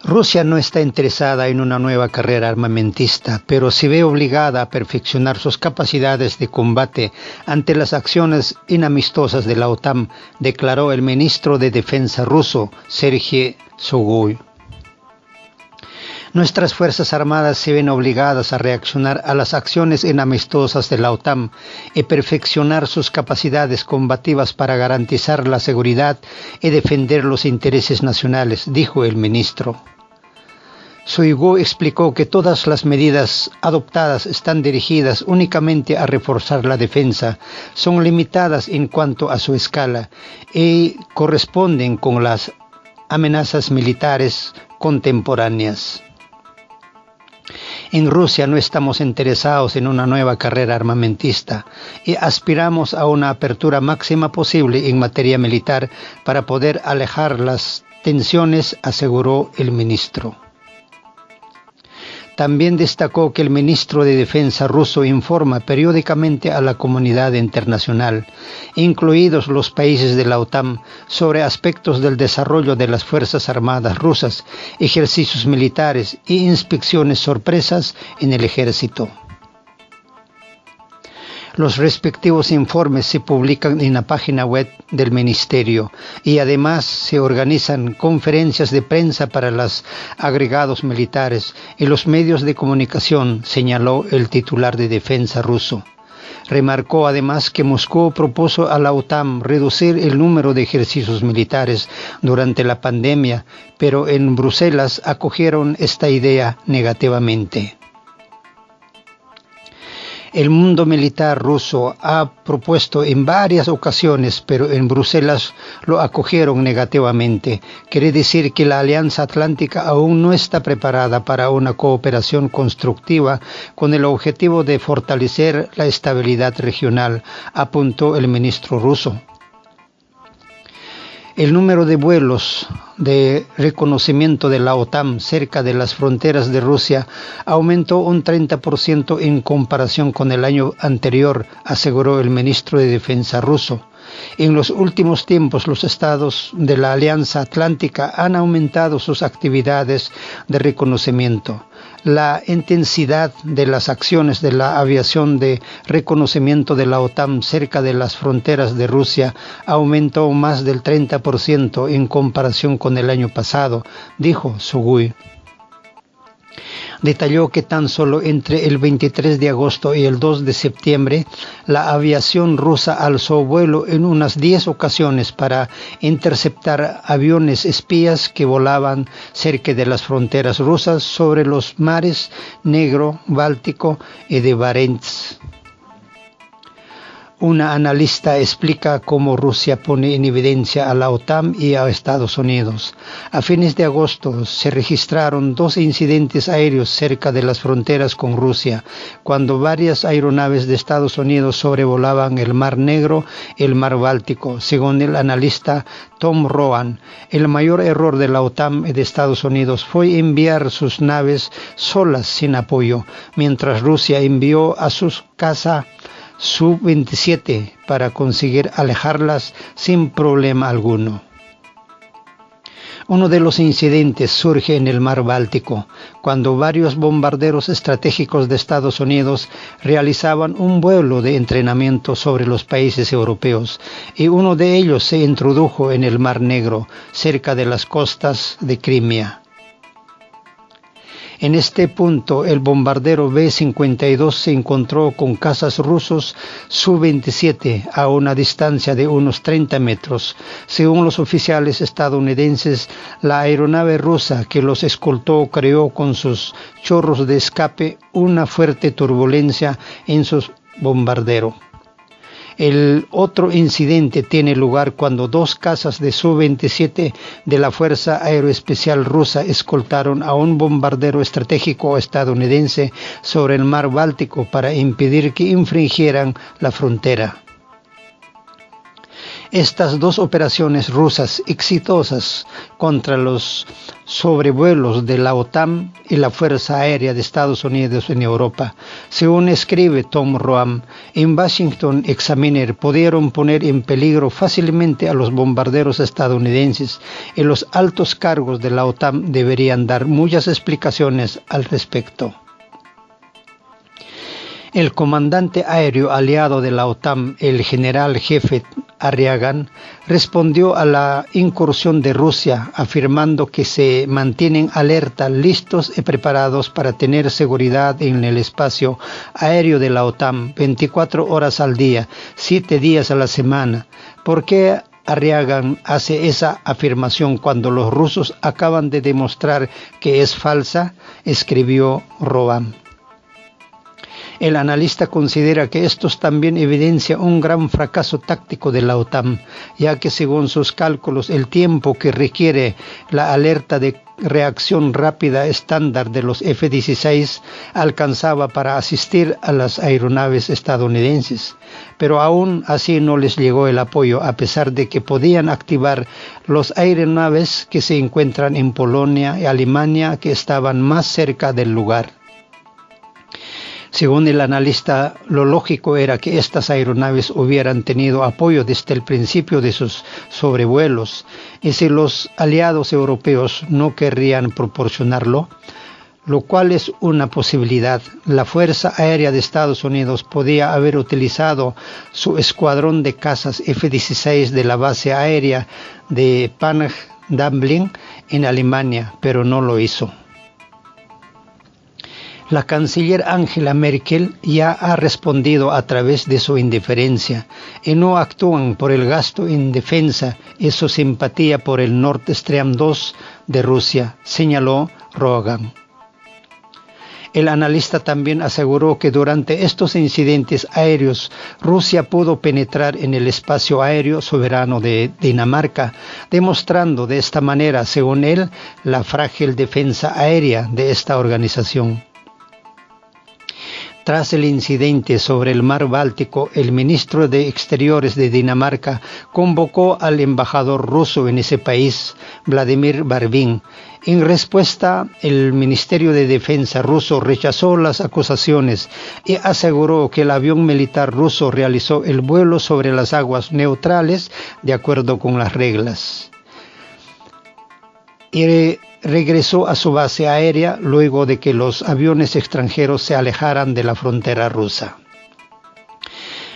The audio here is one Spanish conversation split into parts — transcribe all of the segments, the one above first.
Rusia no está interesada en una nueva carrera armamentista, pero se ve obligada a perfeccionar sus capacidades de combate ante las acciones inamistosas de la OTAN, declaró el ministro de Defensa ruso, Sergei Shoigu. Nuestras Fuerzas Armadas se ven obligadas a reaccionar a las acciones inamistosas de la OTAN y perfeccionar sus capacidades combativas para garantizar la seguridad y defender los intereses nacionales, dijo el ministro. Shoigu explicó que todas las medidas adoptadas están dirigidas únicamente a reforzar la defensa, son limitadas en cuanto a su escala y corresponden con las amenazas militares contemporáneas. En Rusia no estamos interesados en una nueva carrera armamentista y aspiramos a una apertura máxima posible en materia militar para poder alejar las tensiones, aseguró el ministro. También destacó que el ministro de Defensa ruso informa periódicamente a la comunidad internacional, incluidos los países de la OTAN, sobre aspectos del desarrollo de las Fuerzas Armadas rusas, ejercicios militares e inspecciones sorpresas en el ejército. Los respectivos informes se publican en la página web del Ministerio y además se organizan conferencias de prensa para los agregados militares y los medios de comunicación, señaló el titular de Defensa ruso. Remarcó además que Moscú propuso a la OTAN reducir el número de ejercicios militares durante la pandemia, pero en Bruselas acogieron esta idea negativamente. El mundo militar ruso ha propuesto en varias ocasiones, pero en Bruselas lo acogieron negativamente. Quiere decir que la Alianza Atlántica aún no está preparada para una cooperación constructiva con el objetivo de fortalecer la estabilidad regional, apuntó el ministro ruso. El número de vuelos de reconocimiento de la OTAN cerca de las fronteras de Rusia aumentó un 30% en comparación con el año anterior, aseguró el ministro de Defensa ruso. En los últimos tiempos, los estados de la Alianza Atlántica han aumentado sus actividades de reconocimiento. La intensidad de las acciones de la aviación de reconocimiento de la OTAN cerca de las fronteras de Rusia aumentó más del 30% en comparación con el año pasado, dijo Shoigu. Detalló que tan solo entre el 23 de agosto y el 2 de septiembre, la aviación rusa alzó vuelo en unas 10 ocasiones para interceptar aviones espías que volaban cerca de las fronteras rusas sobre los mares Negro, Báltico y de Barents. Una analista explica cómo Rusia pone en evidencia a la OTAN y a Estados Unidos. A fines de agosto se registraron 2 incidentes aéreos cerca de las fronteras con Rusia, cuando varias aeronaves de Estados Unidos sobrevolaban el Mar Negro y el Mar Báltico. Según el analista Tom Rowan, el mayor error de la OTAN y de Estados Unidos fue enviar sus naves solas sin apoyo, mientras Rusia envió a sus cazas Su-27 para conseguir alejarlas sin problema alguno. Uno de los incidentes surge en el Mar Báltico, cuando varios bombarderos estratégicos de Estados Unidos realizaban un vuelo de entrenamiento sobre los países europeos, y uno de ellos se introdujo en el Mar Negro, cerca de las costas de Crimea. En este punto, el bombardero B-52 se encontró con cazas rusos Su-27 a una distancia de unos 30 metros. Según los oficiales estadounidenses, la aeronave rusa que los escoltó creó con sus chorros de escape una fuerte turbulencia en su bombardero. El otro incidente tiene lugar cuando 2 cazas de Su-27 de la Fuerza Aeroespecial Rusa escoltaron a un bombardero estratégico estadounidense sobre el Mar Báltico para impedir que infringieran la frontera. Estas 2 operaciones rusas exitosas contra los sobrevuelos de la OTAN y la Fuerza Aérea de Estados Unidos en Europa. Según escribe Tom Roam, en Washington Examiner pudieron poner en peligro fácilmente a los bombarderos estadounidenses y los altos cargos de la OTAN deberían dar muchas explicaciones al respecto. El comandante aéreo aliado de la OTAN, el general jefe Arriagan, respondió a la incursión de Rusia afirmando que se mantienen alerta, listos y preparados para tener seguridad en el espacio aéreo de la OTAN 24 horas al día, 7 días a la semana. ¿Por qué Arriagan hace esa afirmación cuando los rusos acaban de demostrar que es falsa?, escribió Roam. El analista considera que esto también evidencia un gran fracaso táctico de la OTAN, ya que según sus cálculos el tiempo que requiere la alerta de reacción rápida estándar de los F-16 alcanzaba para asistir a las aeronaves estadounidenses, pero aún así no les llegó el apoyo a pesar de que podían activar las aeronaves que se encuentran en Polonia y Alemania que estaban más cerca del lugar. Según el analista, lo lógico era que estas aeronaves hubieran tenido apoyo desde el principio de sus sobrevuelos, y si los aliados europeos no querrían proporcionarlo, lo cual es una posibilidad, la Fuerza Aérea de Estados Unidos podía haber utilizado su escuadrón de cazas F-16 de la base aérea de Panjdampling en Alemania, pero no lo hizo. La canciller Angela Merkel ya ha respondido a través de su indiferencia y no actúan por el gasto en defensa y su simpatía por el Nord Stream 2 de Rusia, señaló Rogan. El analista también aseguró que durante estos incidentes aéreos Rusia pudo penetrar en el espacio aéreo soberano de Dinamarca, demostrando de esta manera, según él, la frágil defensa aérea de esta organización. Tras el incidente sobre el mar Báltico, el ministro de Exteriores de Dinamarca convocó al embajador ruso en ese país, Vladimir Barvin. En respuesta, el Ministerio de Defensa ruso rechazó las acusaciones y aseguró que el avión militar ruso realizó el vuelo sobre las aguas neutrales de acuerdo con las reglas. Y regresó a su base aérea luego de que los aviones extranjeros se alejaran de la frontera rusa.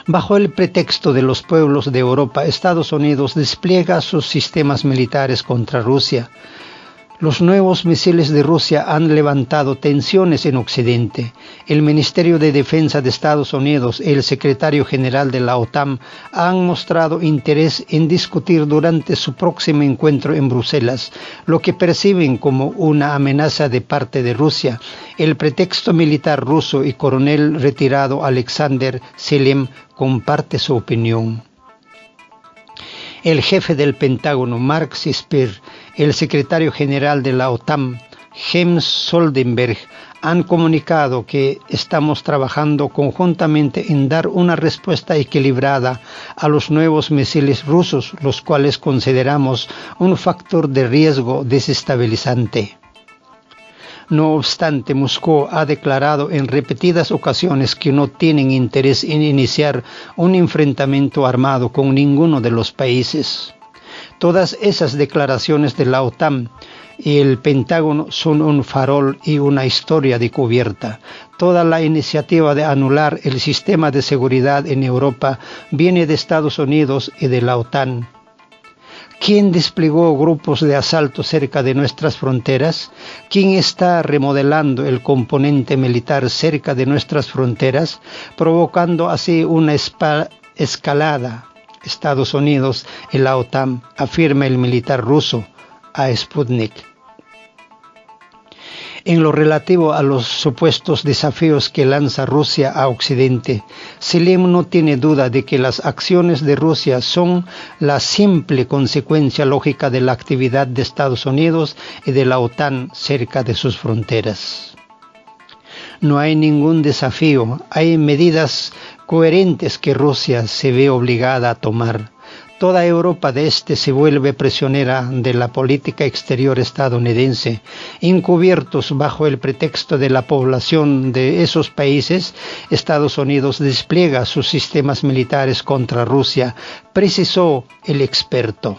Bajo el pretexto de los pueblos de Europa, Estados Unidos despliega sus sistemas militares contra Rusia. Los nuevos misiles de Rusia han levantado tensiones en Occidente. El Ministerio de Defensa de Estados Unidos y el secretario general de la OTAN han mostrado interés en discutir durante su próximo encuentro en Bruselas lo que perciben como una amenaza de parte de Rusia. El pretexto militar ruso y coronel retirado Alexander Selim comparte su opinión. El jefe del Pentágono, Mark Esper, el secretario general de la OTAN, Jens Stoltenberg, han comunicado que estamos trabajando conjuntamente en dar una respuesta equilibrada a los nuevos misiles rusos, los cuales consideramos un factor de riesgo desestabilizante. No obstante, Moscú ha declarado en repetidas ocasiones que no tienen interés en iniciar un enfrentamiento armado con ninguno de los países. Todas esas declaraciones de la OTAN y el Pentágono son un farol y una historia de cubierta. Toda la iniciativa de anular el sistema de seguridad en Europa viene de Estados Unidos y de la OTAN. ¿Quién desplegó grupos de asalto cerca de nuestras fronteras? ¿Quién está remodelando el componente militar cerca de nuestras fronteras, provocando así una escalada? Estados Unidos y la OTAN, afirma el militar ruso a Sputnik. En lo relativo a los supuestos desafíos que lanza Rusia a Occidente, Selim no tiene duda de que las acciones de Rusia son la simple consecuencia lógica de la actividad de Estados Unidos y de la OTAN cerca de sus fronteras. No hay ningún desafío, hay medidas coherentes que Rusia se ve obligada a tomar. toda Europa de Este se vuelve prisionera de la política exterior estadounidense. Encubiertos bajo el pretexto de la población de esos países, Estados Unidos despliega sus sistemas militares contra Rusia, precisó el experto.